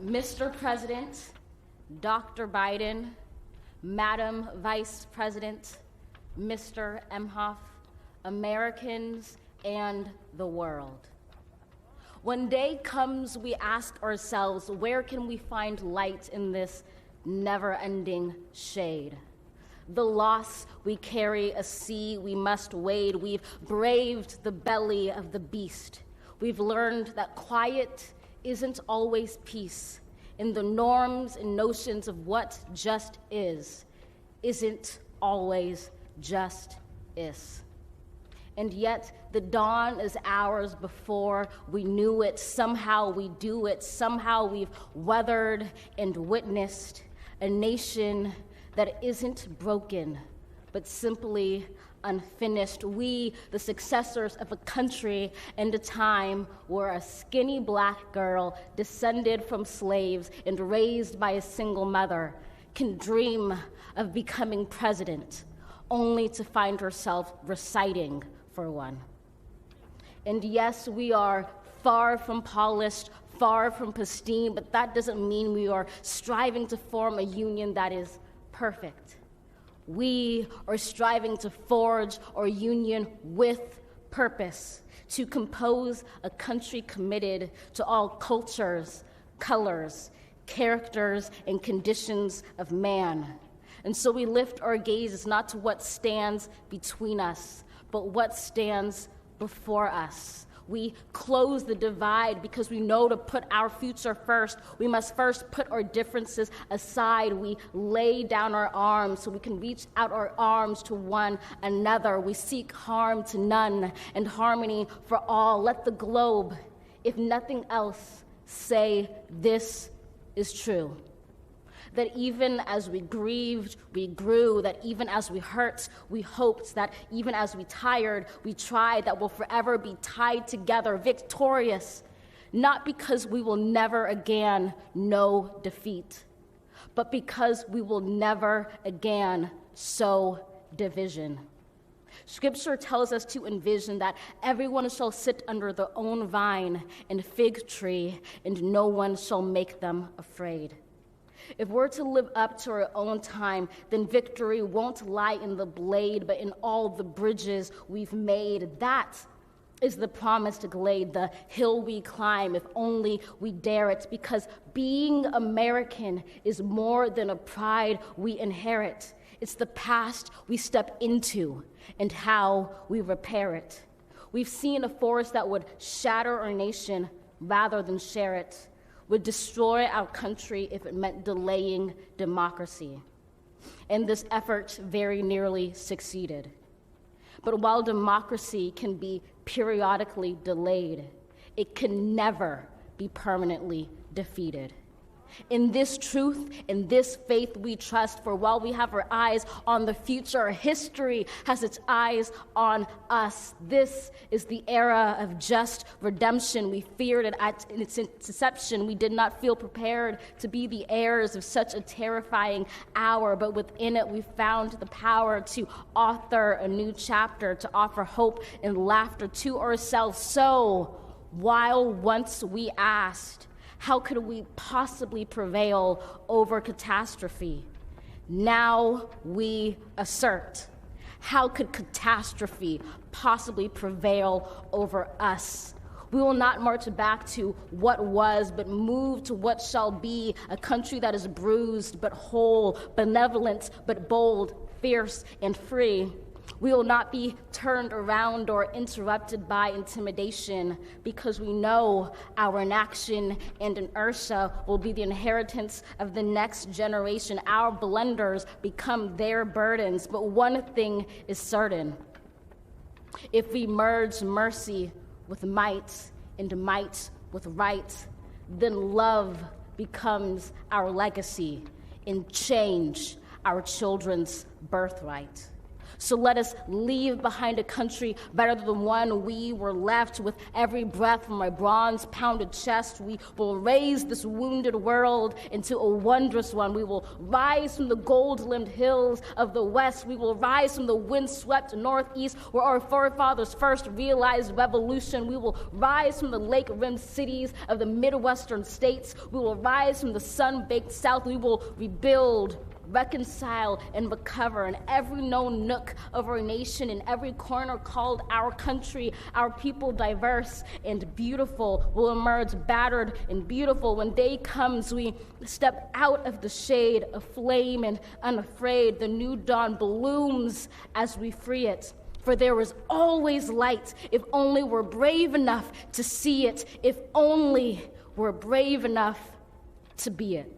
Mr. President, Dr. Biden, Madam Vice President, Mr. Emhoff, Americans, and the world. When day comes, we ask ourselves, where can we find light in this never-ending shade? The loss we carry, a sea we must wade. We've braved the belly of the beast. We've learned that quiet isn't always peace. In the norms and notions of what just isn't always just is. And yet the dawn is ours before we knew it. Somehow we do it. Somehow we've weathered and witnessed a nation that isn't broken, but simply unfinished. We, the successors of a country and a time where a skinny black girl descended from slaves and raised by a single mother can dream of becoming president, only to find herself reciting for one. And yes, we are far from polished, far from pristine, but that doesn't mean we are striving to form a union that is perfect. We are striving to forge our union with purpose, to compose a country committed to all cultures, colors, characters, and conditions of man. And so we lift our gazes not to what stands between us, but what stands before us. We close the divide because we know to put our future first. We must first put our differences aside. We lay down our arms so we can reach out our arms to one another. We seek harm to none and harmony for all. Let the globe, if nothing else, say this is true. That even as we grieved, we grew, that even as we hurt, we hoped, that even as we tired, we tried, that we'll forever be tied together, victorious, not because we will never again know defeat, but because we will never again sow division. Scripture tells us to envision that everyone shall sit under their own vine and fig tree, and no one shall make them afraid. If we're to live up to our own time, then victory won't lie in the blade, but in all the bridges we've made. That is the promised glade, the hill we climb, if only we dare it, because being American is more than a pride we inherit. It's the past we step into and how we repair it. We've seen a force that would shatter our nation rather than share it, would destroy our country if it meant delaying democracy. And this effort very nearly succeeded. But while democracy can be periodically delayed, it can never be permanently defeated. In this truth, in this faith we trust, for while we have our eyes on the future, history has its eyes on us. This is the era of just redemption. We feared it at its inception. We did not feel prepared to be the heirs of such a terrifying hour, but within it we found the power to author a new chapter, to offer hope and laughter to ourselves. So, while once we asked, how could we possibly prevail over catastrophe? Now we assert, how could catastrophe possibly prevail over us? We will not march back to what was, but move to what shall be, a country that is bruised but whole, benevolent but bold, fierce and free. We will not be turned around or interrupted by intimidation, because we know our inaction and inertia will be the inheritance of the next generation. Our blunders become their burdens. But one thing is certain: if we merge mercy with might and might with right, then love becomes our legacy and change our children's birthright. So let us leave behind a country better than the one we were left. With every breath from my bronze-pounded chest, we will raise this wounded world into a wondrous one. We will rise from the gold-limbed hills of the west. We will rise from the wind-swept northeast, where our forefathers first realized revolution. We will rise from the lake-rimmed cities of the Midwestern states. We will rise from the sun-baked south. We will rebuild, reconcile, and recover in every known nook of our nation, in every corner called our country. Our people, diverse and beautiful, will emerge battered and beautiful. When day comes, we step out of the shade, aflame and unafraid. The new dawn blooms as we free it. For there is always light, if only we're brave enough to see it, if only we're brave enough to be it.